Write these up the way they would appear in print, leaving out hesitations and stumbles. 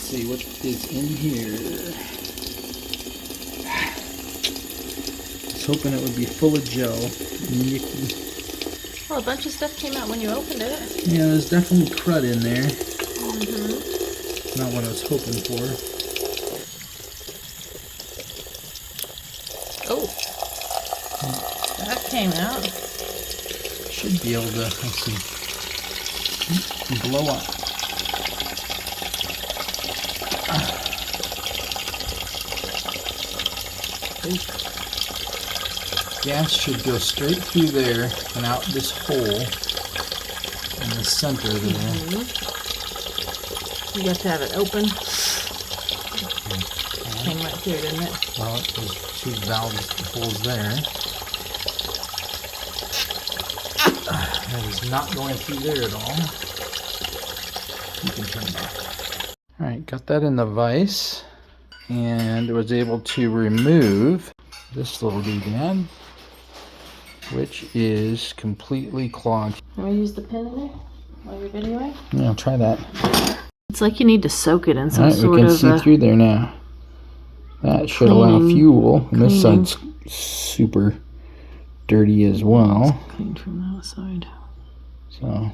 See what is in here. I was hoping it would be full of gel. Yucky. Well, a bunch of stuff came out when you opened it. Yeah, there's definitely crud in there. Mm-hmm. Not what I was hoping for. Oh, that came out. Should be able to, let's see, blow up. Gas should go straight through there and out this hole in the center there. Mm-hmm. You got to have it open. Okay. Came right through, didn't it? Well, there's two valves holes there. That is not going through there at all. You can turn it off. Alright, got that in the vise and was able to remove this little doodad, which is completely clogged. Can we use the pin in there while you're videoing? Yeah, I'll try that. It's like you need to soak it in some Alright, sort we can of see through there now. That should allow fuel. And this side's super dirty as well. It's cleaned from the outside. So,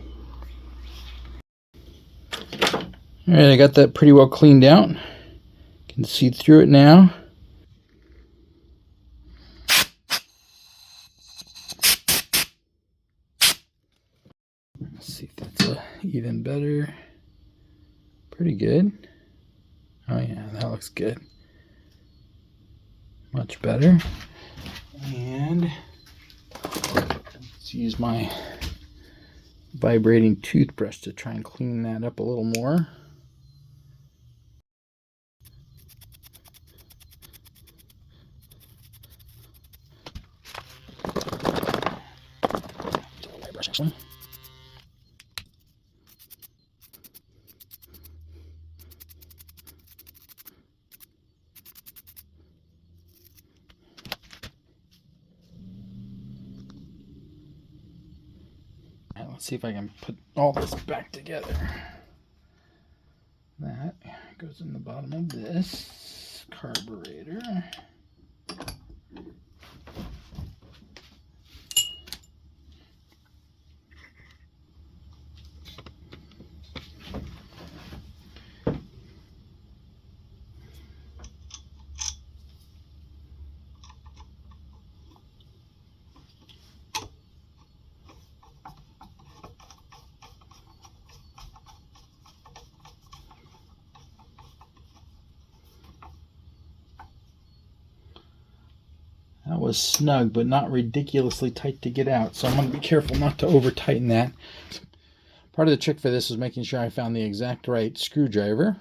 alright, I got that pretty well cleaned out. Can see through it now. Let's see if that's even better. Pretty good. Oh yeah, that looks good. Much better. And let's use my vibrating toothbrush to try and clean that up a little more. Let's see if I can put all this back together. That goes in the bottom of this carburetor. That was snug, but not ridiculously tight to get out. So I'm going to be careful not to over tighten that. Part of the trick for this was making sure I found the exact right screwdriver.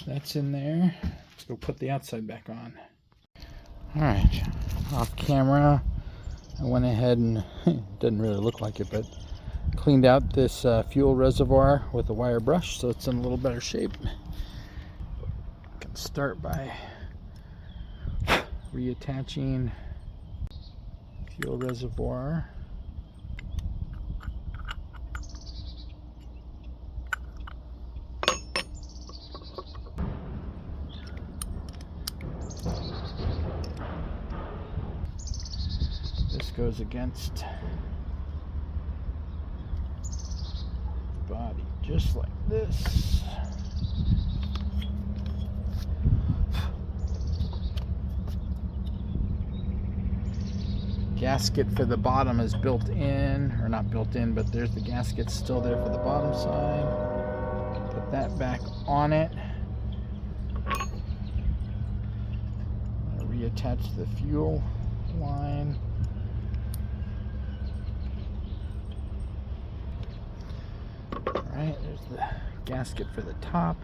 That's in there. Let's go put the outside back on. Alright, off camera, I went ahead and, it doesn't really look like it, but cleaned out this fuel reservoir with a wire brush so it's in a little better shape. I can start by reattaching fuel reservoir. This goes against the body just like this. Gasket for the bottom is built in, or not built in, but there's the gasket still there for the bottom side. Put that back on it. Reattach the fuel line. Alright, there's the gasket for the top.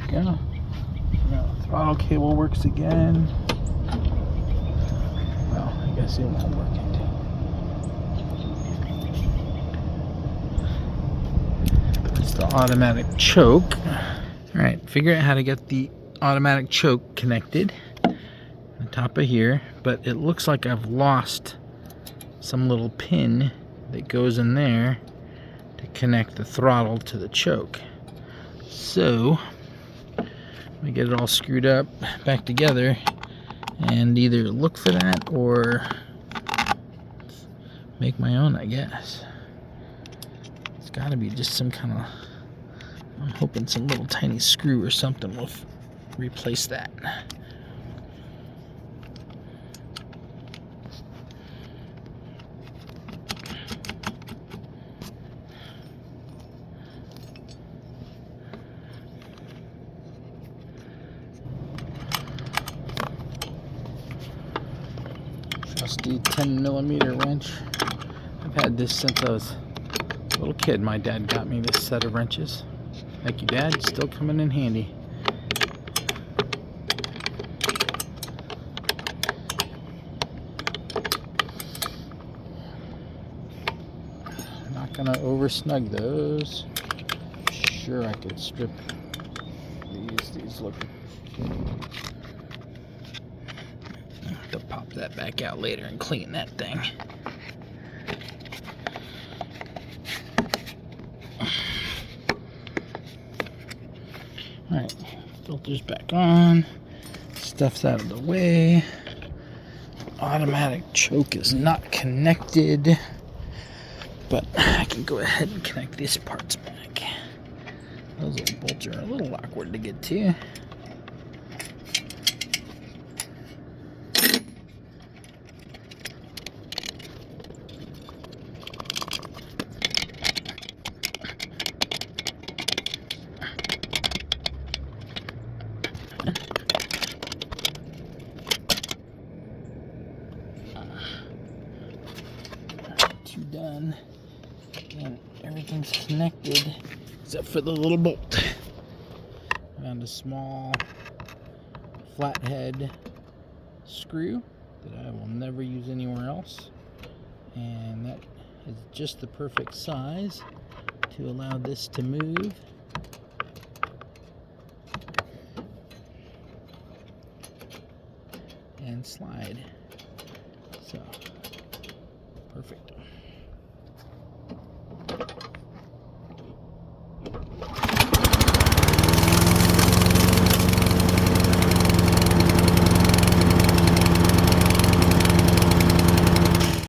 Go. Now Throttle cable works again. Well, I guess it won't work into. It's the automatic choke. Alright, figure out how to get the automatic choke connected on the top of here, but it looks like I've lost some little pin that goes in there to connect the throttle to the choke. So let me get it all screwed up back together and either look for that or make my own, I guess. It's got to be just some kind of, I'm hoping some little tiny screw or something will replace that. Trusty 10mm wrench. I've had this since I was a little kid. My dad got me this set of wrenches. Thank you, Dad. It's still coming in handy. Not gonna over snug those. Sure, I could strip these. These look. I'll have to pop that back out later and clean that thing. Alright, filters back on. Stuff's out of the way. Automatic choke is not connected, but I can go ahead and connect these parts back. Those little bolts are a little awkward to get to. Two done, and everything's connected except for the little bolt. Found a small flathead screw that I will never use anywhere else, and that is just the perfect size to allow this to move. And slide. So, perfect.